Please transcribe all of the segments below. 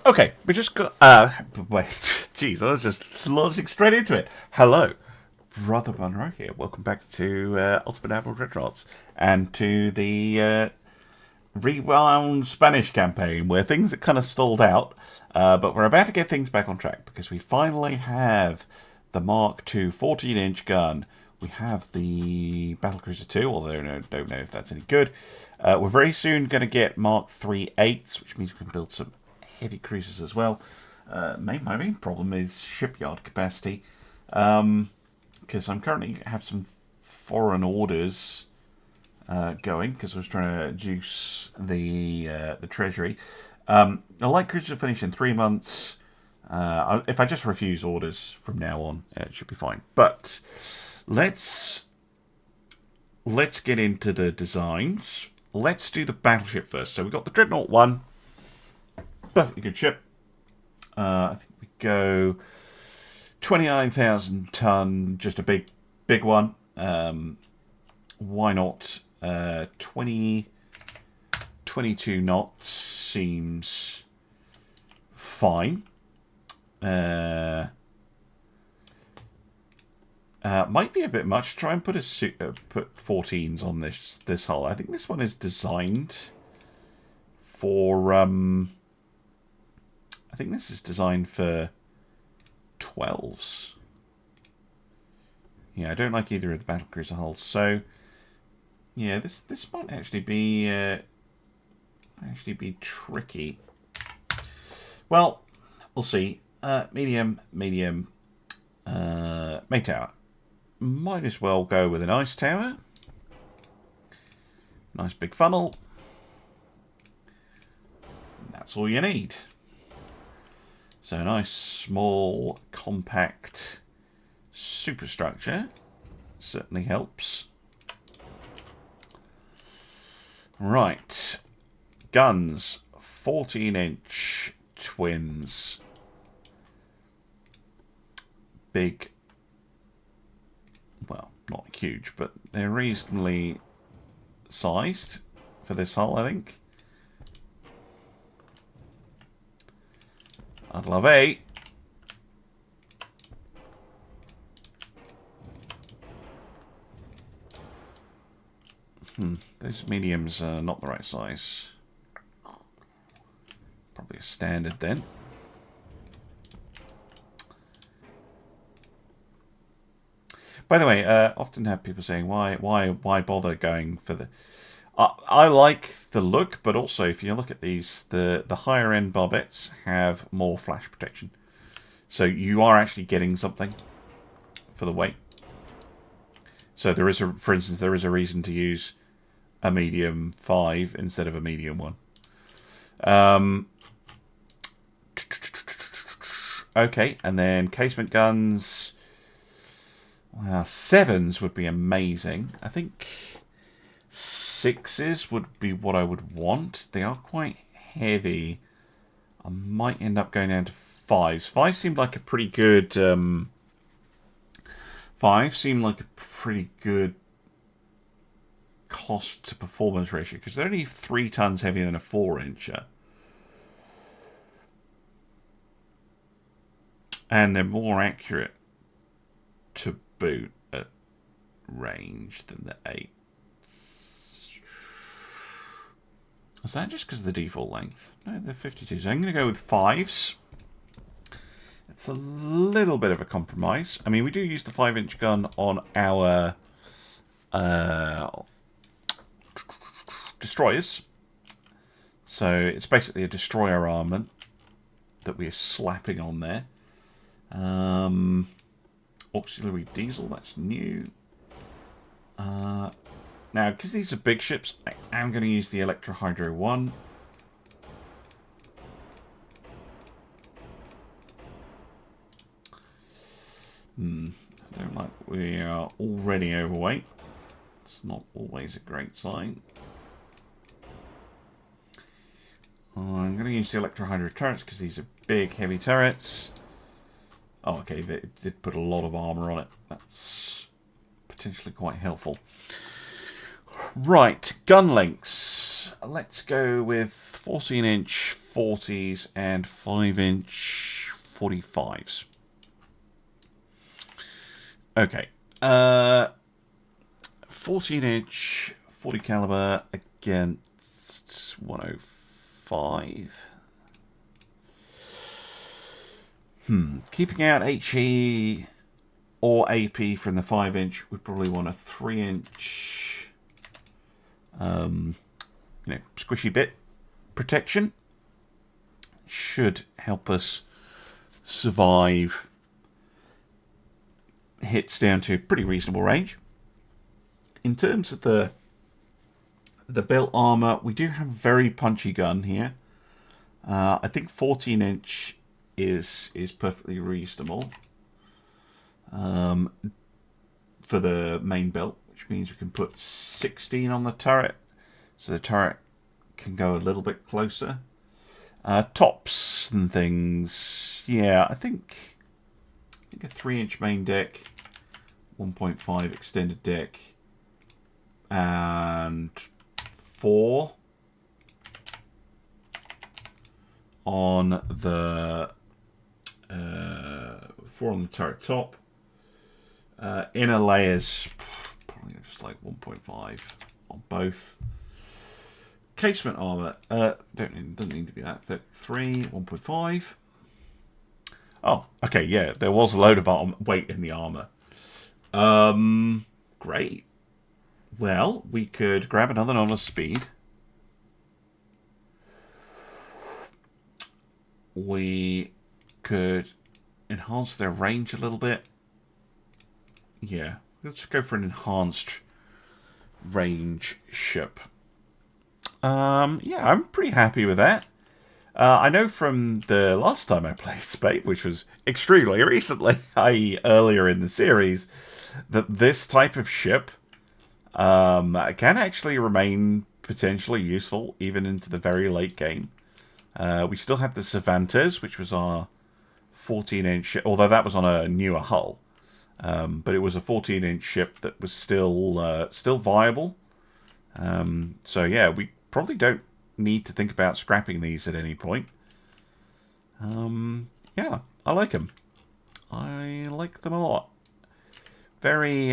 Okay, we just got. Wait, jeez, I was just launching straight into it. Hello, Brother Monroe here. Welcome back to Ultimate Admiral Dreadnoughts and to the rewound Spanish campaign where things are kind of stalled out, but we're about to get things back on track because we finally have the Mark II 14-inch gun. We have the Battlecruiser 2, although I don't know if that's any good. We're very soon going to get Mark III 8s, which means we can build some heavy cruisers as well. My main problem is shipyard capacity, because I'm currently have some foreign orders going because I was trying to juice the treasury. A light cruiser will finish in 3 months. If I just refuse orders from now on, it should be fine. But let's get into the designs. Let's do the battleship first. So we've got the Dreadnought 1. Perfectly good ship. I think we go 29,000 ton, just a big one. Why not 22 knots seems fine. Might be a bit much. Try and put put 14s on this hull. I think this one is designed for I think this is designed for 12s. Yeah, I don't like either of the battlecruiser hulls. So yeah, this might actually be tricky. Well, we'll see. Medium, main tower. Might as well go with an ice tower. Nice big funnel. That's all you need. So a nice, small, compact superstructure certainly helps. Right. Guns. 14-inch twins. Big. Well, not huge, but they're reasonably sized for this hull, I think. I'd love 8. Those mediums are not the right size. Probably a standard then. By the way, often have people saying, why bother going for the... I like the look, but also if you look at these, the higher end barbettes have more flash protection. So you are actually getting something for the weight. So there is for instance, there is a reason to use a medium 5 instead of a medium 1. Okay, and then casement guns. Well, 7s would be amazing. I think 6s would be what I would want. They are quite heavy. I might end up going down to 5s. 5 seemed like a pretty good... 5 seemed like a pretty good cost to performance ratio because they're only 3 tons heavier than a 4-incher. And they're more accurate to boot at range than the 8. Is that just because of the default length? No, they're 52. So I'm going to go with 5s. It's a little bit of a compromise. I mean, we do use the 5-inch gun on our destroyers. So it's basically a destroyer armament that we're slapping on there. Auxiliary diesel, that's new. Now, because these are big ships, I am going to use the Electrohydro 1. I don't like we are already overweight. It's not always a great sign. I'm going to use the Electrohydro turrets because these are big, heavy turrets. Oh, okay, they did put a lot of armour on it. That's potentially quite helpful. Right, gun lengths. let's go with 14-inch 40s and 5-inch 45s. Okay. 14-inch 40 caliber against 105. Keeping out HE or AP from the 5-inch, we probably want a 3-inch, squishy bit protection. Should help us survive hits down to pretty reasonable range. In terms of the built armor, we do have a very punchy gun here. I think 14-inch is perfectly reasonable for the main belt, which means we can put 16 on the turret, so the turret can go a little bit closer. Tops and things, yeah, I think a 3-inch main deck, 1.5 extended deck, and 4 on the turret top. Inner layers, probably just like 1.5 on both. Casement armor, doesn't need to be that thick. 3, 1.5. Oh, okay, yeah, there was a load of weight in the armor. Great. Well, we could grab another nod of speed. We could enhance their range a little bit. Yeah, let's go for an enhanced range ship. Yeah, I'm pretty happy with that. I know from the last time I played Spade, which was extremely recently, i.e. earlier in the series, that this type of ship can actually remain potentially useful even into the very late game. We still have the Cervantes, which was our 14-inch ship, although that was on a newer hull. But it was a 14-inch ship that was still viable. So yeah, we probably don't need to think about scrapping these at any point. Yeah, I like them. I like them a lot. Very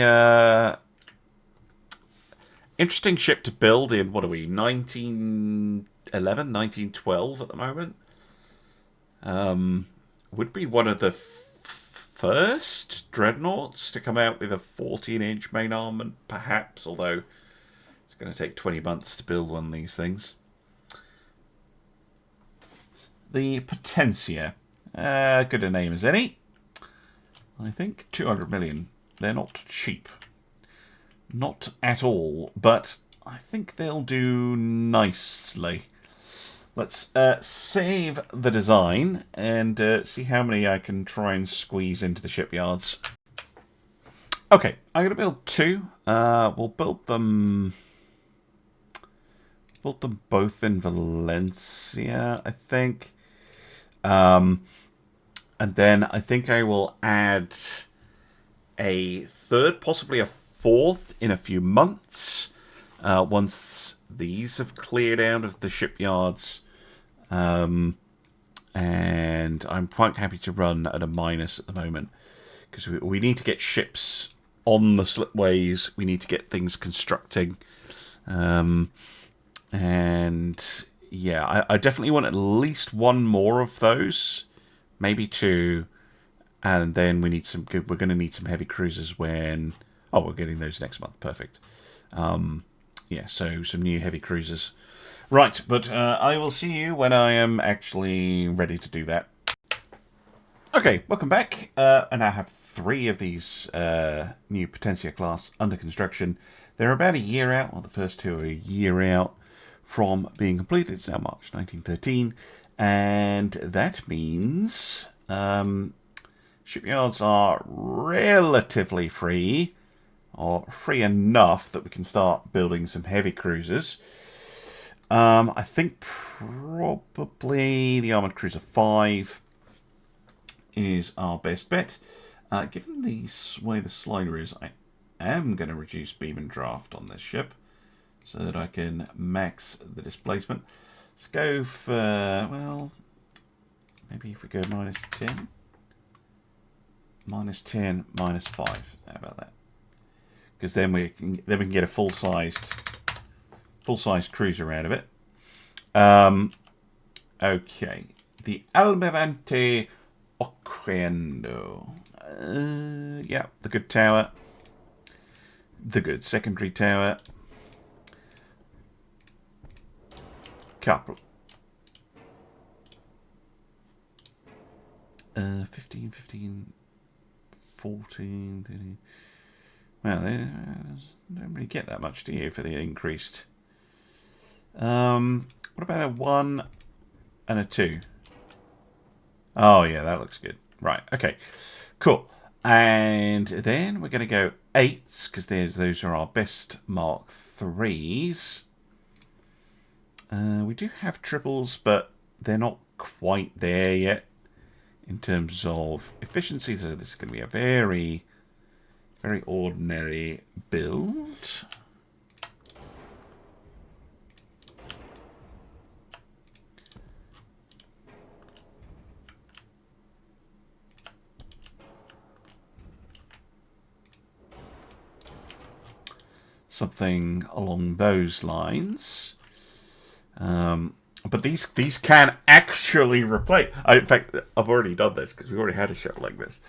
interesting ship to build in, what are we, 1911, 1912 at the moment? Would be one of the first dreadnoughts to come out with a 14-inch main armament, perhaps, although it's going to take 20 months to build one of these things. The Potentia. Good a name as any. I think 200 million. They're not cheap. Not at all, but I think they'll do nicely. Let's save the design and see how many I can try and squeeze into the shipyards. Okay, I'm going to build 2. We'll build them both in Valencia, I think. And then I think I will add a 3rd, possibly a 4th in a few months, once these have cleared out of the shipyards. And I'm quite happy to run at a minus at the moment, because we need to get ships on the slipways, we need to get things constructing. And yeah, I definitely want at least 1 more of those, maybe 2, and then we need we're going to need some heavy cruisers when... Oh, we're getting those next month. Perfect. Yeah, so some new heavy cruisers. Right, but I will see you when I am actually ready to do that. Okay, welcome back. And I have 3 of these new Potentia class under construction. They're about a year out, well, the first 2 are a year out from being completed. It's now March 1913, and that means shipyards are relatively free, or free enough that we can start building some heavy cruisers. I think probably the Armoured Cruiser 5 is our best bet. Given the way the slider is, I am going to reduce beam and draft on this ship. so that I can max the displacement. Let's go for, well, maybe if we go -10. -10, -5. How about that? Because then we can get a full-sized cruiser out of it. Okay, the Almirante Oquendo. Yeah, the good tower, the good secondary tower. Couple. 15, 15, 14, 13. Well, they don't really get that much, do you, for the increased? What about a 1 and a 2? Oh, yeah, that looks good. Right, okay, cool. And then we're going to go 8s, because those are our best Mark 3s. We do have triples, but they're not quite there yet in terms of efficiency. So this is going to be a very, very ordinary build. Something along those lines. But these can actually replace. In fact, I've already done this because we already had a show like this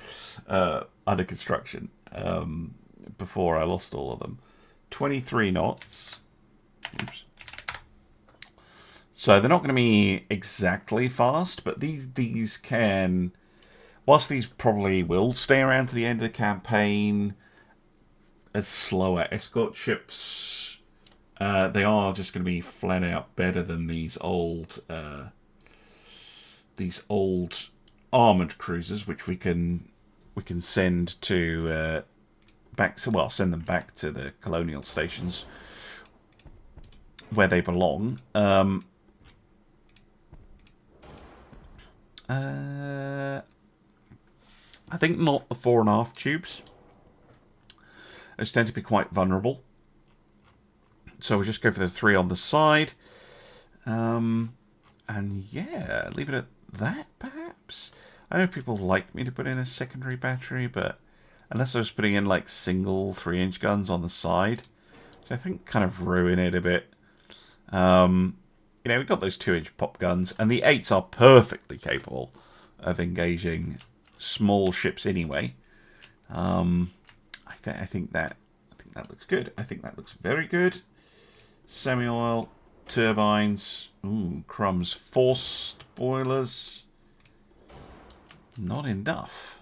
under construction before I lost all of them. 23 knots. Oops. So they're not going to be exactly fast, but these can. Whilst these probably will stay around to the end of the campaign as slower escort ships, they are just going to be flat out better than these old armored cruisers, which we can send to send them back to the colonial stations where they belong. I think not the 4.5 tubes. Those tend to be quite vulnerable. So we'll just go for the 3 on the side. And yeah, leave it at that, perhaps. I know people like me to put in a secondary battery, but unless I was putting in like single 3-inch guns on the side, which I think kind of ruin it a bit. You know, we've got those 2-inch pop guns, and the 8s are perfectly capable of engaging small ships anyway. I think that looks good. I think that looks very good. Semi-oil, turbines, ooh, crumbs, forced boilers. Not enough.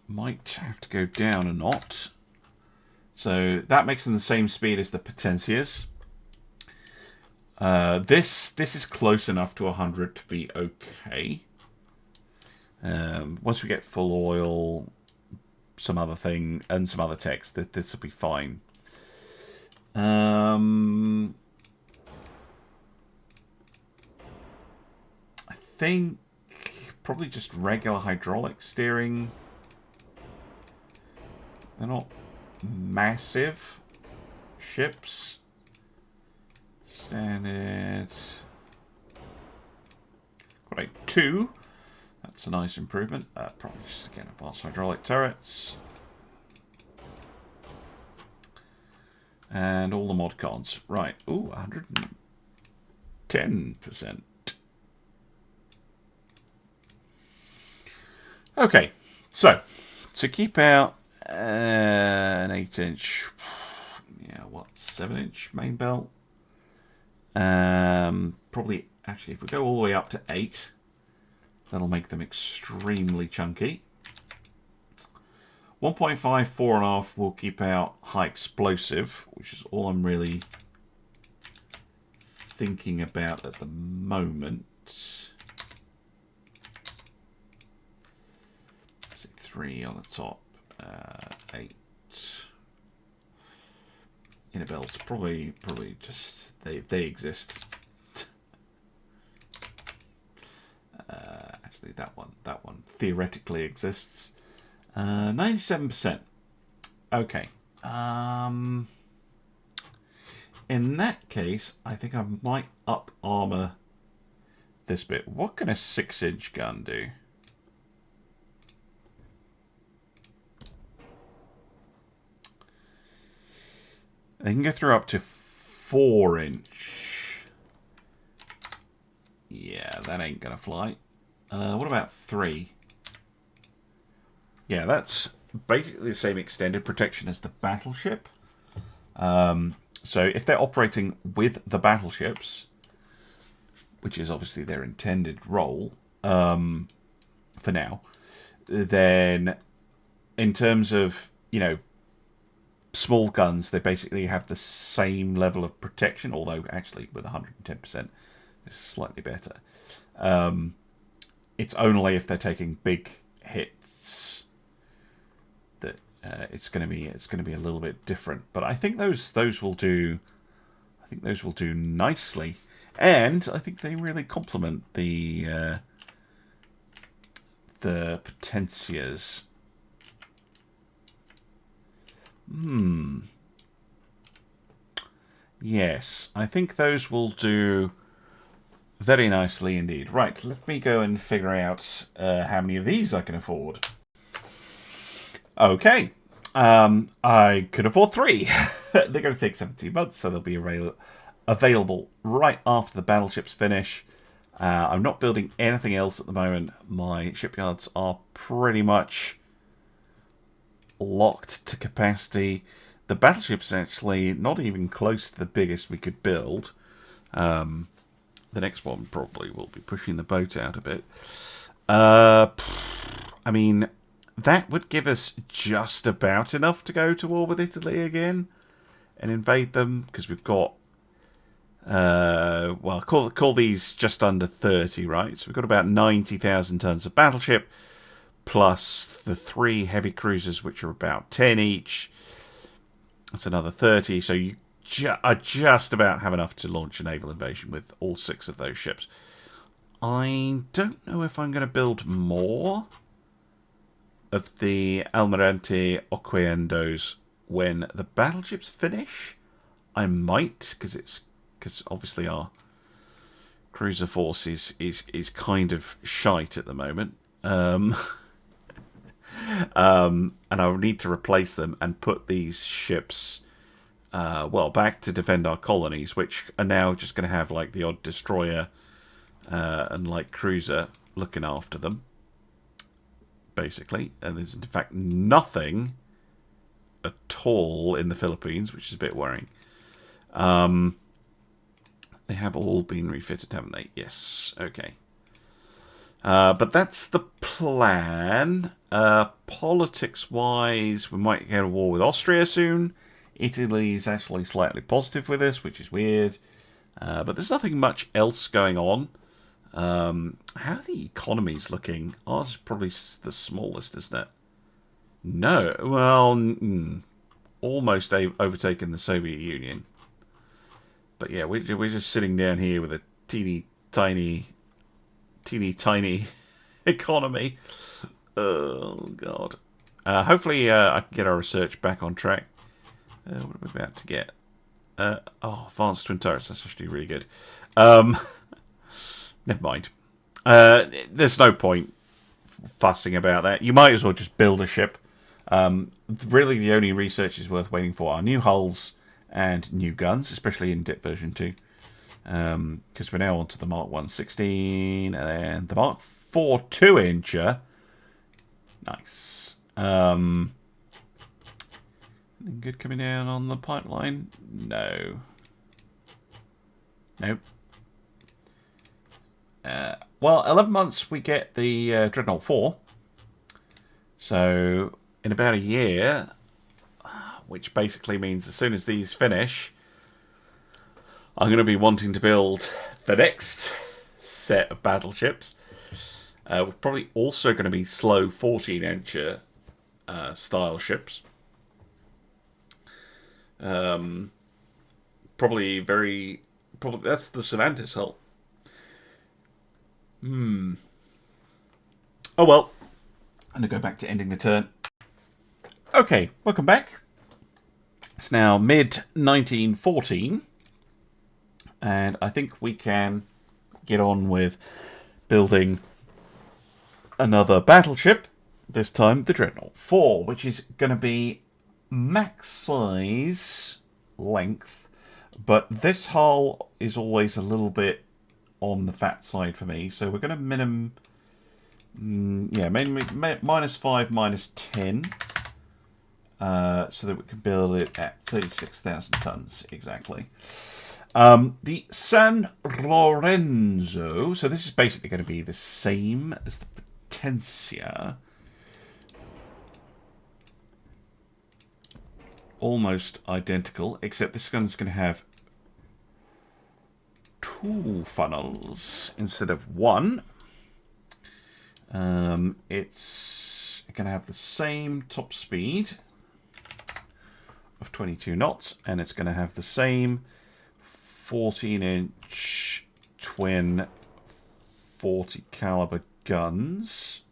Might have to go down a knot. So that makes them the same speed as the Potencias. This is close enough to 100 to be okay. Once we get full oil, some other thing, and some other text, this will be fine. I think probably just regular hydraulic steering. They're not massive ships. Standard. Got a 2. That's a nice improvement. Probably just again advanced hydraulic turrets. And all the mod cons. Right. Ooh, 110%. Okay. So, to keep out an 8-inch, yeah, what, 7-inch main belt? Probably, actually, if we go all the way up to 8, that'll make them extremely chunky. 1.5, 4.5 will keep out high explosive, which is all I'm really thinking about at the moment. Let's see, 3 on the top, 8. Inner belts, probably just they exist. Actually, that one theoretically exists. 97%. Okay, In that case, I think I might up armor this bit. What can a 6-inch gun do? They can go through up to 4-inch. Yeah, that ain't gonna fly. What about 3? Yeah, that's basically the same extended protection as the battleship. So if they're operating with the battleships, which is obviously their intended role for now, then in terms of, you know, small guns, they basically have the same level of protection, although actually with 110%, it's slightly better. It's only if they're taking big hits that it's going to be a little bit different. But I think those will do. I think those will do nicely, and I think they really complement the Potencias. Yes, I think those will do very nicely indeed. Right, let me go and figure out how many of these I can afford. Okay, I could afford 3. They're going to take 17 months, so they'll be available right after the battleships finish. I'm not building anything else at the moment. My shipyards are pretty much locked to capacity. The battleship's actually not even close to the biggest we could build. The next one probably will be pushing the boat out a bit. I mean, that would give us just about enough to go to war with Italy again and invade them, because we've got well, call these just under 30, right? So we've got about 90,000 tons of battleship, plus the 3 heavy cruisers, which are about 10 each. That's another 30, so you just about have enough to launch a naval invasion with all 6 of those ships. I don't know if I'm going to build more of the Almirante Oquendos when the battleships finish. I might, because obviously our cruiser force is kind of shite at the moment. And I would need to replace them and put these ships, well, back to defend our colonies, which are now just going to have like the odd destroyer and light cruiser looking after them, basically. And there's in fact nothing at all in the Philippines, which is a bit worrying. They have all been refitted, haven't they? Yes. Okay. But that's the plan. Politics-wise, we might get a war with Austria soon. Italy is actually slightly positive with this, which is weird. But there's nothing much else going on. How are the economies looking? Ours is probably the smallest, isn't it? No. Well, almost overtaken the Soviet Union. But yeah, we're just sitting down here with a teeny tiny economy. Oh, God. Hopefully I can get our research back on track. What are we about to get? Advanced twin turrets. That's actually really good. Never mind. There's no point fussing about that. You might as well just build a ship. Really, the only research is worth waiting for are new hulls and new guns, especially in DIP version 2. Because we're now on to the Mark 116 and the Mark 4 2-incher. Nice. Anything good coming down on the pipeline? No. Nope. Well, 11 months we get the Dreadnought 4. So, in about a year, which basically means as soon as these finish, I'm going to be wanting to build the next set of battleships. We're probably also going to be slow 14-incher style ships. Probably that's the Cervantes hull. Oh well. I'm going to go back to ending the turn. Okay, welcome back. It's now mid-1914, and I think we can get on with building another battleship, this time the Dreadnought 4, which is going to be max size length, but this hull is always a little bit on the fat side for me, so we're going to minimum, mainly -5, -10, so that we can build it at 36,000 tons exactly. The San Lorenzo, so this is basically going to be the same as the Potencia. Almost identical, except this gun's going to have 2 funnels instead of 1. It's going to have the same top speed of 22 knots, and it's going to have the same 14-inch twin 40 caliber guns.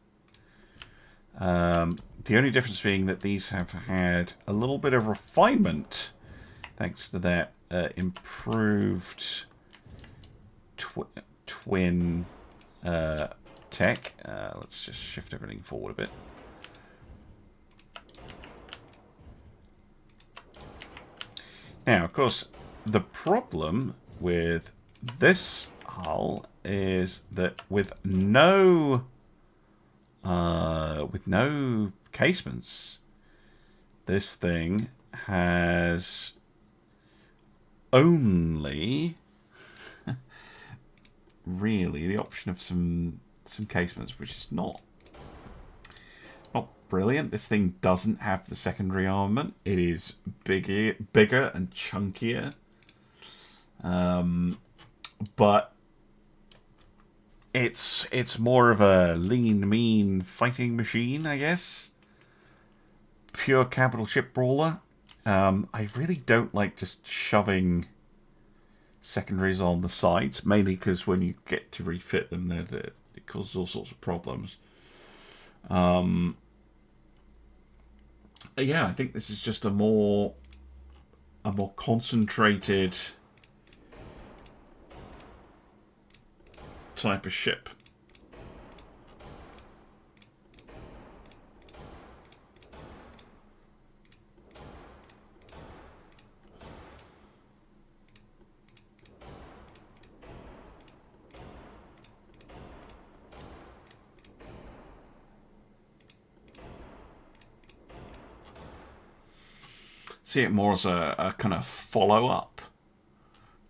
The only difference being that these have had a little bit of refinement thanks to that improved twin tech. Let's just shift everything forward a bit. Now, of course, the problem with this hull is that with no casements, this thing has only really the option of some casements, which is not brilliant. This thing doesn't have the secondary armament. It is bigger and chunkier, but it's more of a lean, mean fighting machine, I guess. Pure capital ship brawler. I really don't like just shoving secondaries on the sides, mainly because when you get to refit them, it causes all sorts of problems. Yeah, I think this is just a more concentrated type of ship. See it more as a kind of follow-up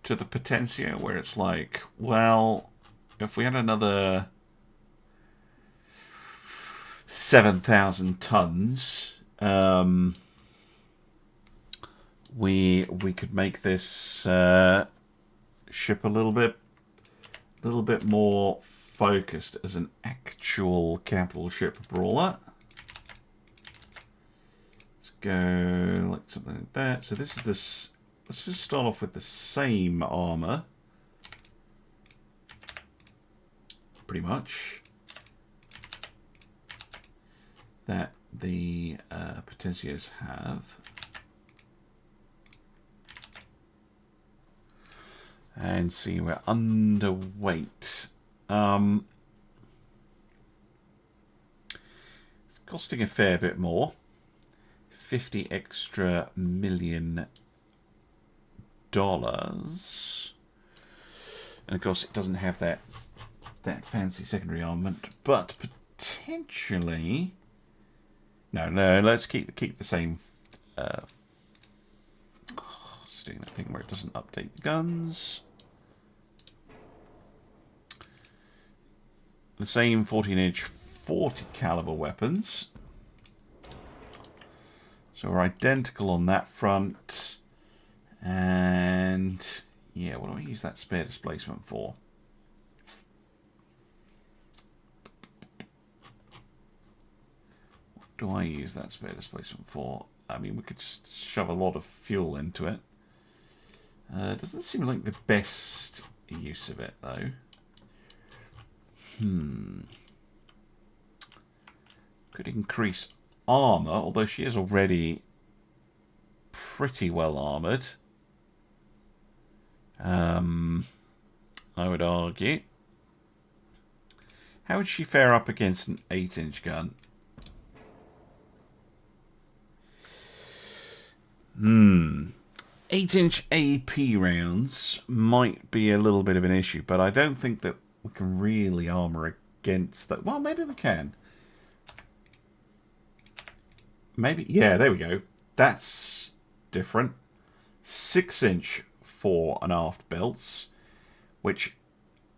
to the Potencia, where it's like, well, if we had another 7,000 tons, we could make this ship a little bit more focused as an actual capital ship brawler. Go like something like that. So this is this. Let's just start off with the same armor, pretty much, that the Potencias have, and see, we're underweight. It's costing a fair bit more. 50 extra million dollars, and of course it doesn't have that fancy secondary armament, but potentially no, let's keep the same just doing that thing where it doesn't update the guns. The same 14-inch 40 caliber weapons. So we're identical on that front, and yeah, what do I use that spare displacement for? What do I use that spare displacement for? I mean, we could just shove a lot of fuel into it. Doesn't seem like the best use of it, though. Could increase armor, although she is already pretty well armoured. I would argue. How would she fare up against an 8-inch gun? 8-inch AP rounds might be a little bit of an issue, but I don't think that we can really armour against that. Well, maybe we can. Maybe, yeah, there we go. That's different. 6-inch fore and aft belts, which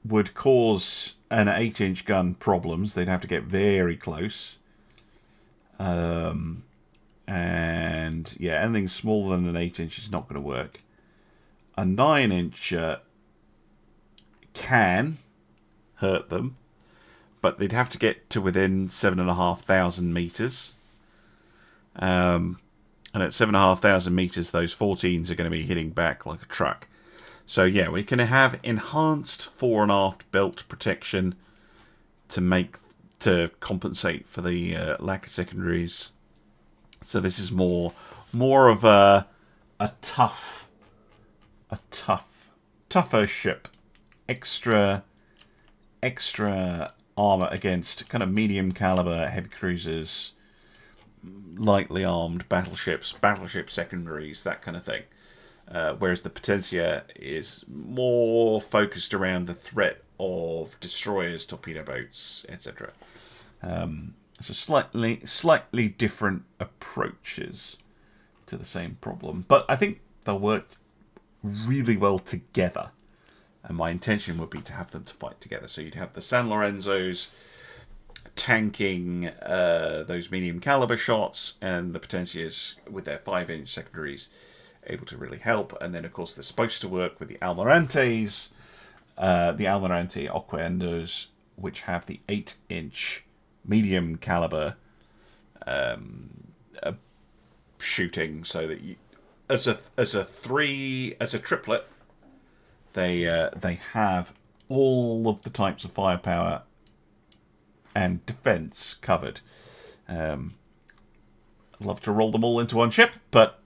would cause an 8-inch gun problems. They'd have to get very close. And yeah, anything smaller than an 8-inch is not going to work. A 9-inch can hurt them, but they'd have to get to within 7,500 meters. And at 7,500 meters, those 14s are going to be hitting back like a truck. So yeah, we can have enhanced fore and aft belt protection to compensate for the lack of secondaries. So this is more of a tougher ship, extra armor against kind of medium caliber heavy cruisers, lightly armed battleship secondaries, that kind of thing. Whereas the Potentia is more focused around the threat of destroyers, torpedo boats, etc. So slightly different approaches to the same problem, but I think they'll work really well together. And my intention would be to have them to fight together. So you'd have the San Lorenzos tanking those medium caliber shots, and the Potentias with their 5-inch secondaries able to really help. And then of course they're supposed to work with the Almirantes, the Almirante Oquendos, which have the 8-inch medium caliber shooting, so that you, as a triplet, they have all of the types of firepower and defense covered. I'd love to roll them all into one ship, but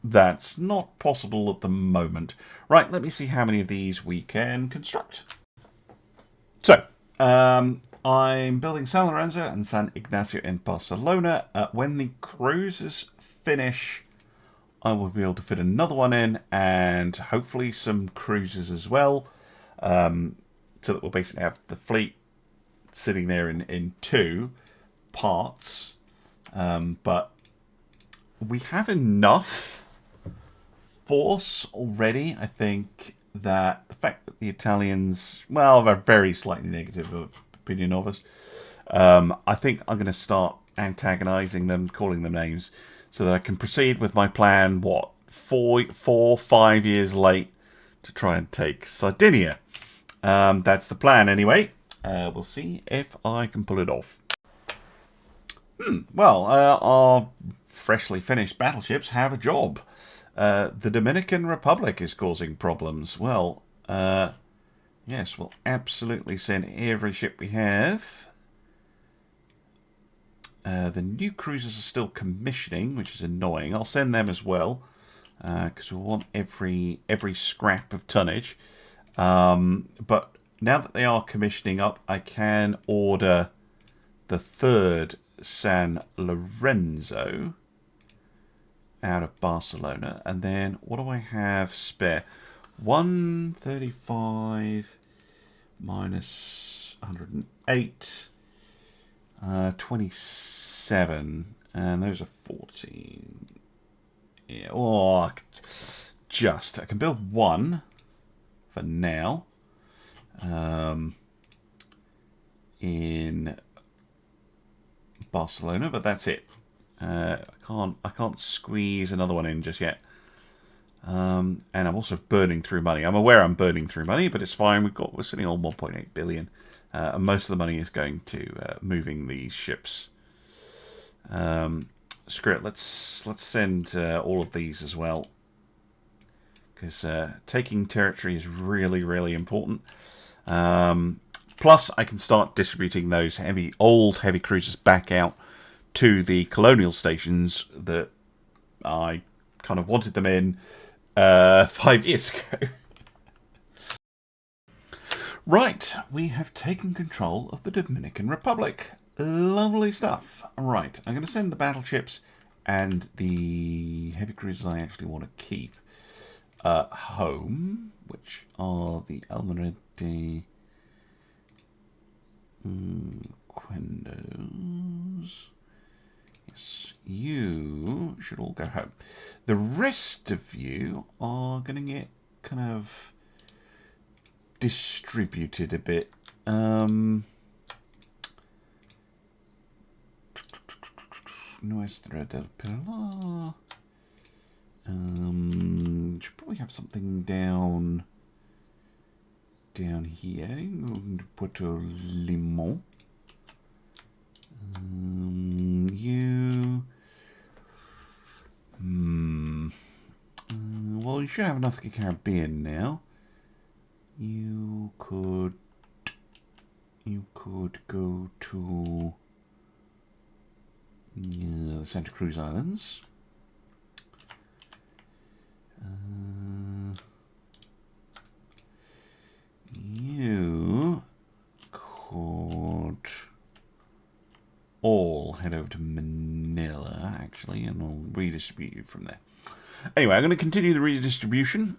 that's not possible at the moment. Right, let me see how many of these we can construct. So, I'm building San Lorenzo and San Ignacio in Barcelona. When the cruisers finish, I will be able to fit another one in, and hopefully some cruisers as well, so that we'll basically have the fleet sitting there in 2 parts. But we have enough force already. I think that the fact that the Italians, well, have a very slightly negative opinion of us. I think I'm going to start antagonizing them, calling them names, so that I can proceed with my plan, 5 years late, to try and take Sardinia. That's the plan anyway. We'll see if I can pull it off. Well, our freshly finished battleships have a job. The Dominican Republic is causing problems. Well, yes, we'll absolutely send every ship we have. The new cruisers are still commissioning, which is annoying. I'll send them as well, because we want every scrap of tonnage. But now that they are commissioning up, I can order the 3rd San Lorenzo out of Barcelona. And then what do I have spare? 135 minus 108, 27, and those are 14. Yeah, I can build 1 for now. In Barcelona, but that's it. I can't squeeze another one in just yet. And I'm also burning through money. I'm aware I'm burning through money, but it's fine. We're sitting on 1.8 billion, and most of the money is going to moving these ships. Screw it. Let's send all of these as well, because taking territory is really, really important. Plus, I can start distributing those old heavy cruisers back out to the colonial stations that I kind of wanted them in 5 years ago. Right, we have taken control of the Dominican Republic. Lovely stuff. Right, I'm going to send the battleships and the heavy cruisers I actually want to keep home, which are the Almirante Quendos. Yes, you should all go home. The rest of you are going to get kind of distributed a bit. Nuestra del Pilar. Should probably have something down here. Puerto Limon. You. Well, you should have enough Caribbean now. You could go to the Santa Cruz Islands. You could all head over to Manila, actually, and I'll redistribute you from there. Anyway, I'm going to continue the redistribution.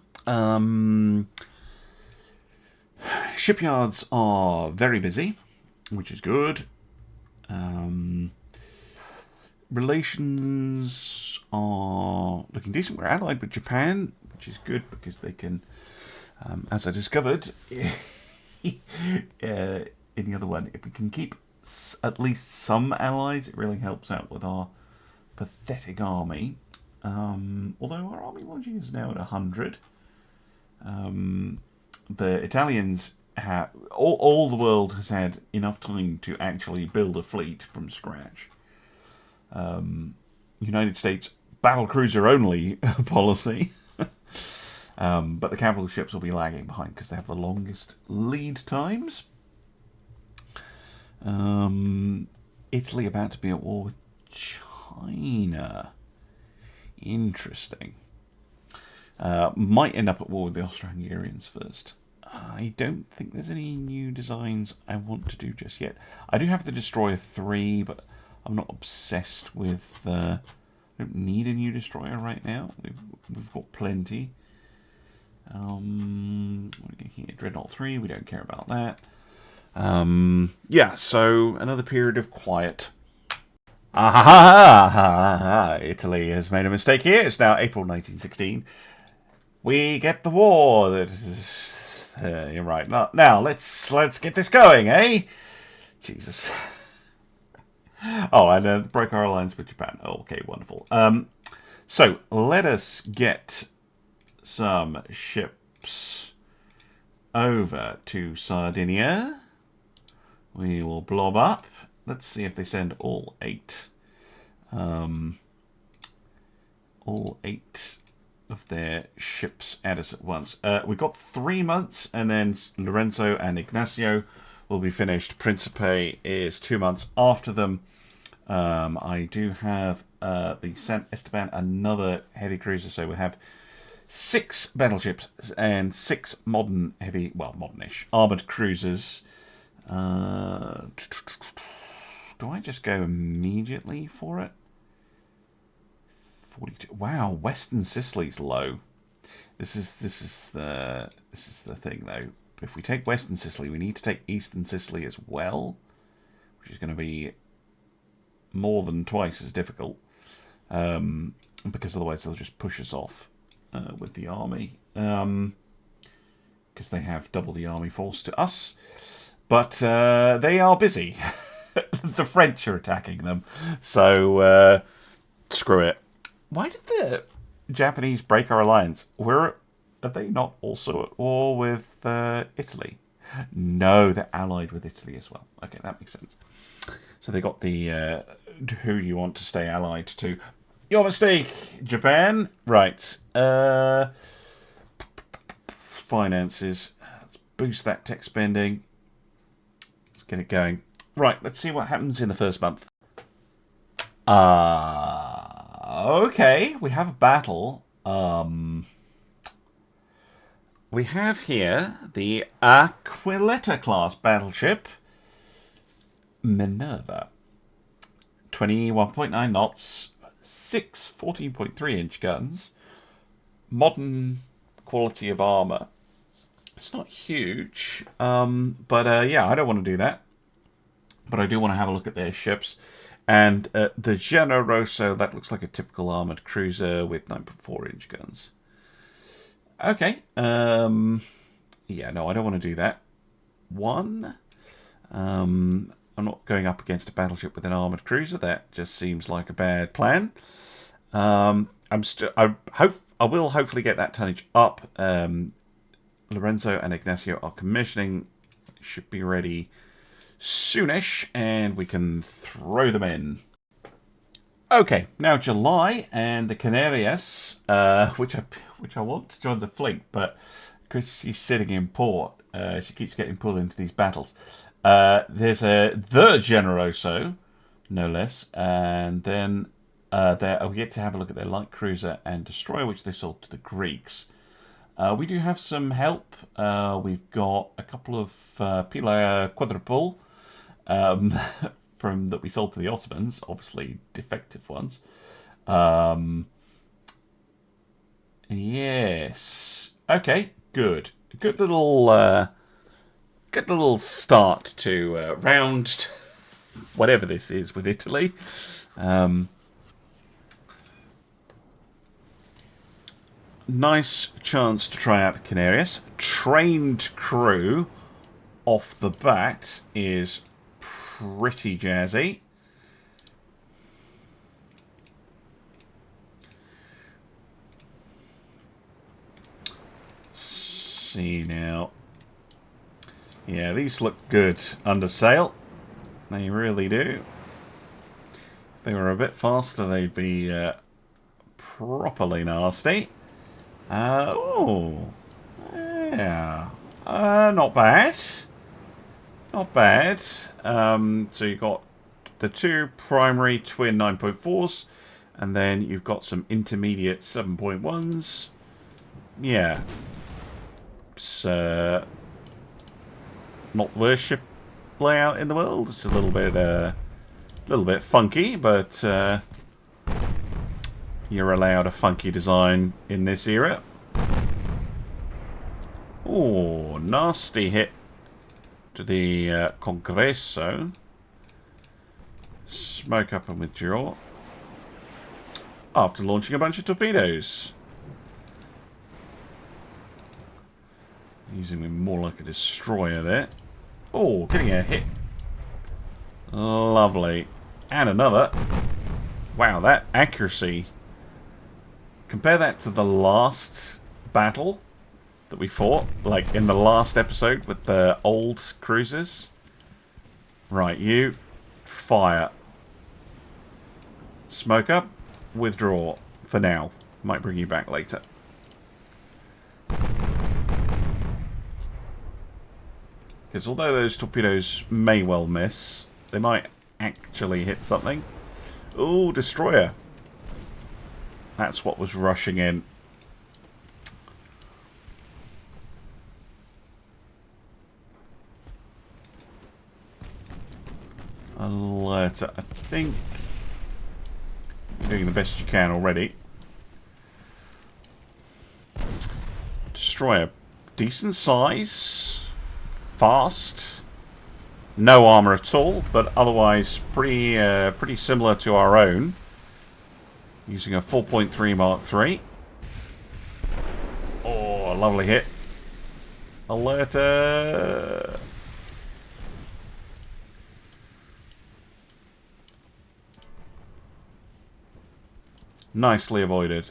Shipyards are very busy, which is good. Relations are looking decent. We're allied with Japan, which is good because they can, as I discovered in the other one, if we can keep at least some allies, it really helps out with our pathetic army. Although our army logic is now at 100. The Italians have... All the world has had enough time to actually build a fleet from scratch. United States battlecruiser only policy. But the capital ships will be lagging behind because they have the longest lead times. Italy about to be at war with China. Interesting. Might end up at war with the Austro-Hungarians first. I don't think there's any new designs I want to do just yet. I do have the Destroyer 3, but I'm not obsessed with... I don't need a new destroyer right now. We've got plenty. Dreadnought 3, we don't care about that. Yeah, so another period of quiet. Italy has made a mistake here. It's now April 1916. We get the war. You're right. Now let's get this going, eh? Jesus. Oh, and broke our alliance with Japan. Oh, okay, wonderful. So let us get some ships over to Sardinia. We will blob up. Let's see if they send all 8. All 8 of their ships at us at once. We've got 3 months, and then Lorenzo and Ignacio will be finished. Principe is 2 months after them. I do have the San Esteban, another heavy cruiser, so we have 6 battleships and 6 modern heavy, well, modernish armored cruisers. Do I just go immediately for it? 42. Wow, Western Sicily's low. This is the thing though. If we take Western Sicily, we need to take Eastern Sicily as well, which is going to be more than twice as difficult. Because otherwise they'll just push us off with the army. Because they have double the army force to us. But they are busy. The French are attacking them. So, screw it. Why did the Japanese break our alliance? Are they not also at war with Italy? No, they're allied with Italy as well. Okay, that makes sense. So they got the who you want to stay allied to. Your mistake, Japan. Right. Finances. Let's boost that tech spending. Let's get it going. Right, let's see what happens in the first month. Okay, we have a battle. We have here the Aquiletta class battleship Minerva. 21.9 knots, 6 14.3-inch guns, modern quality of armor. It's not huge, but yeah, I don't want to do that. But I do want to have a look at their ships. And the Generoso, that looks like a typical armored cruiser with 9.4-inch guns. Okay. Yeah, no, I don't want to do that. I'm not going up against a battleship with an armored cruiser. That just seems like a bad plan. I will hopefully get that tonnage up. Lorenzo and Ignacio are commissioning. Should be ready soonish, and we can throw them in. Okay, now July, and the Canarias, which I want to join the fleet, but because she's sitting in port, she keeps getting pulled into these battles. There's the Generoso, no less, and then we get to have a look at their light cruiser and destroyer, which they sold to the Greeks. We do have some help. We've got a couple of Pila Quadruple that we sold to the Ottomans, obviously defective ones. Yes. Okay. Good. Good little start to round whatever this is with Italy. Nice chance to try out Canarias. Trained crew off the bat is pretty jazzy. Let's see now. Yeah, these look good under sail. They really do. If they were a bit faster, they'd be properly nasty. Oh, yeah. Not bad. Not bad. So you've got the two primary twin 9.4s, and then you've got some intermediate 7.1s. Yeah. It's not the worst ship layout in the world. It's a little bit funky, but you're allowed a funky design in this era. Oh, nasty hit to the Congresso. Smoke up and withdraw. After launching a bunch of torpedoes. Using them more like a destroyer there. Oh, getting a hit. Lovely. And another. Wow, that accuracy. Compare that to the last battle that we fought, like in the last episode with the old cruisers. Right, you fire. Smoke up, withdraw for now. Might bring you back later. Because although those torpedoes may well miss, they might actually hit something. Ooh, destroyer. That's what was rushing in. Alert. I think you're doing the best you can already. Destroyer. Decent size. Fast. No armor at all, but otherwise pretty similar to our own. Using a 4.3 Mark III. Oh, a lovely hit. Alerta. Nicely avoided.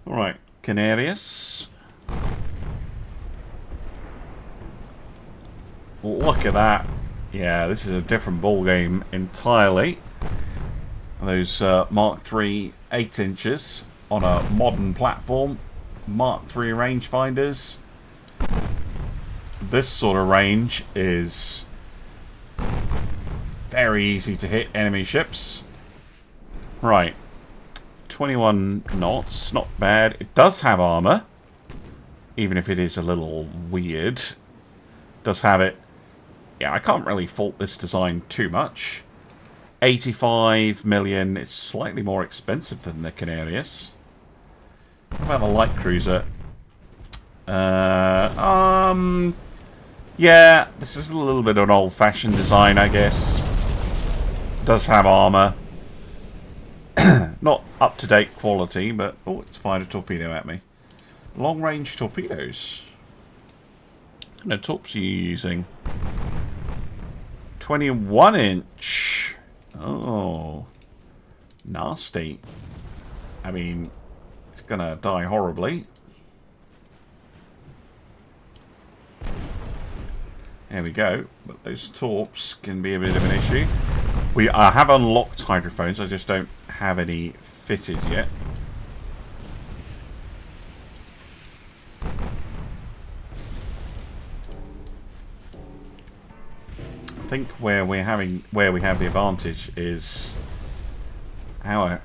Alright, Canarias. Look at that. Yeah, this is a different ball game entirely. Those Mark III 8 inches on a modern platform. Mark III rangefinders. This sort of range is very easy to hit enemy ships. Right. 21 knots. Not bad. It does have armor. Even if it is a little weird. Does have it. Yeah, I can't really fault this design too much. 85 million. It's slightly more expensive than the Canarius. What about a light cruiser? Yeah, this is a little bit of an old-fashioned design, I guess. Does have armor. Not up-to-date quality, but... Oh, it's fired a torpedo at me. Long-range torpedoes. What kind of torps are you using? 21-inch. Oh. Nasty. I mean, it's gonna die horribly. There we go. But those torps can be a bit of an issue. I have unlocked hydrophones. I just don't have any fitted yet. I think where we have the advantage is our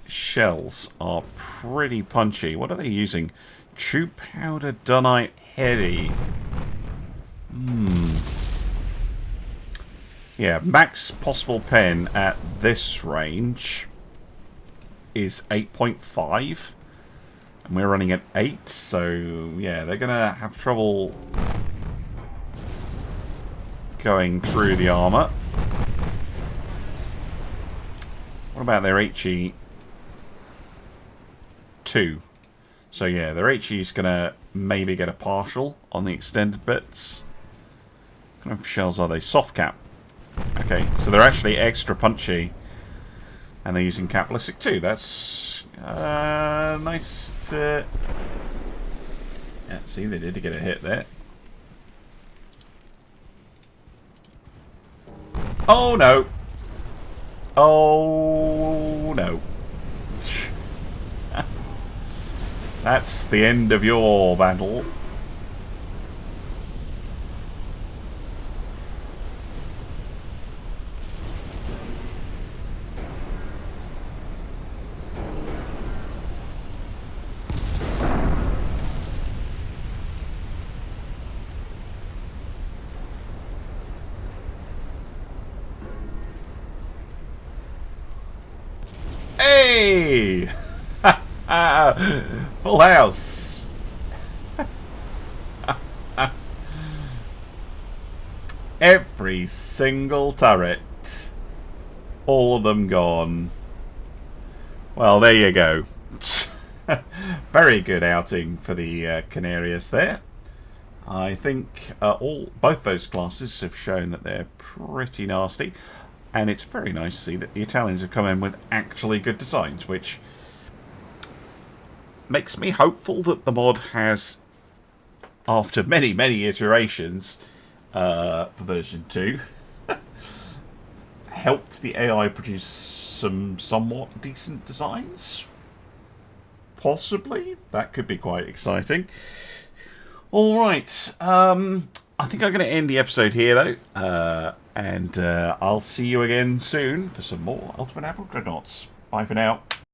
shells are pretty punchy. What are they using? True powder dunite heady. Yeah, max possible pen at this range is 8.5. And we're running at 8, so yeah, they're gonna have trouble going through the armor. What about their HE 2? So yeah, their HE is gonna maybe get a partial on the extended bits. What kind of shells are they? Soft cap. Okay, so they're actually extra punchy, and they're using cap ballistic too. That's nice to... Yeah, see, they did get a hit there. Oh no! Oh no! That's the end of your battle. Hey! Full house! Every single turret. All of them gone. Well, there you go. Very good outing for the Canarius there. I think both those classes have shown that they're pretty nasty. And it's very nice to see that the Italians have come in with actually good designs, which makes me hopeful that the mod has, after many, many iterations for version 2, helped the AI produce some somewhat decent designs. Possibly. That could be quite exciting. Alright, I think I'm going to end the episode here, though. And I'll see you again soon for some more Ultimate Admiral Dreadnoughts. Bye for now.